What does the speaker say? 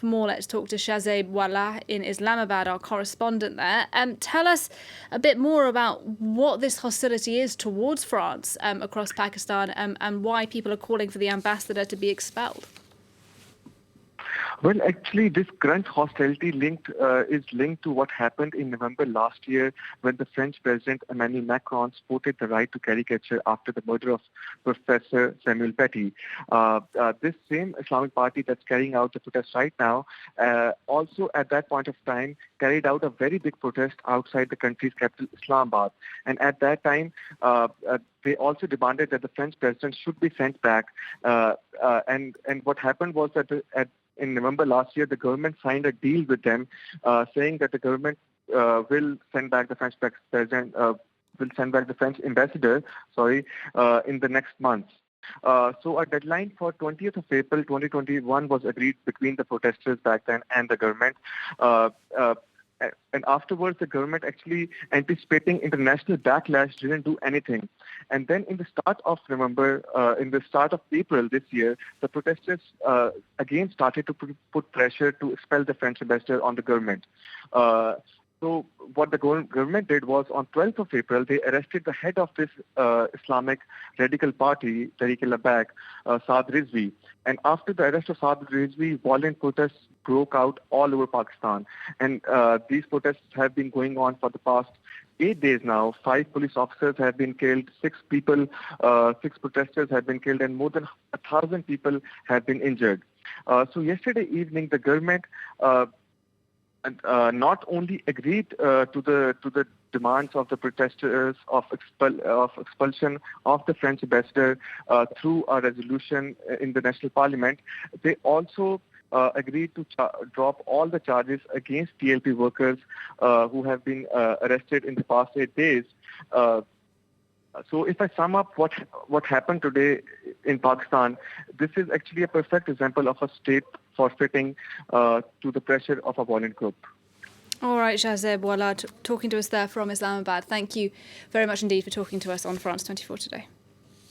For more, let's talk to Shahzaib Wahlah in Islamabad, our correspondent there. Tell us a bit more about what this hostility is towards France across Pakistan and why people are calling for the ambassador to be expelled. Well, actually, this current hostility is linked to what happened in November last year when the French President Emmanuel Macron supported the right to caricature after the murder of Professor Samuel Paty. This same Islamic Party that's carrying out the protest right now also at that point of time carried out a very big protest outside the country's capital, Islamabad. And at that time, they also demanded that the French president should be sent back. And what happened was that in November last year, the government signed a deal with them, saying that the government will send back the French president, will send back the French ambassador, in the next month. So a deadline for 20th of April 2021 was agreed between the protesters back then and the government. And afterwards, the government actually, anticipating international backlash, didn't do anything. And then in the start of April this year, the protesters again started to put pressure to expel the French ambassador on the government. So what the government did was on 12th of April, they arrested the head of this Islamic radical party, Tehreek-e-Labbaik, Saad Rizvi. And after the arrest of Saad Rizvi, violent protests broke out all over Pakistan. And these protests have been going on for the past 8 days now. 5 police officers have been killed, 6 protesters have been killed, and more than 1,000 people have been injured. So yesterday evening, the government not only agreed to the demands of the protesters of expulsion of the French ambassador through a resolution in the National Parliament, they also agreed to drop all the charges against TLP workers who have been arrested in the past 8 days. So if I sum up what happened today in Pakistan, this is actually a perfect example of a state forfeiting to the pressure of a violent group. All right, Shahzaib Wahlah, talking to us there from Islamabad. Thank you very much indeed for talking to us on France 24 today.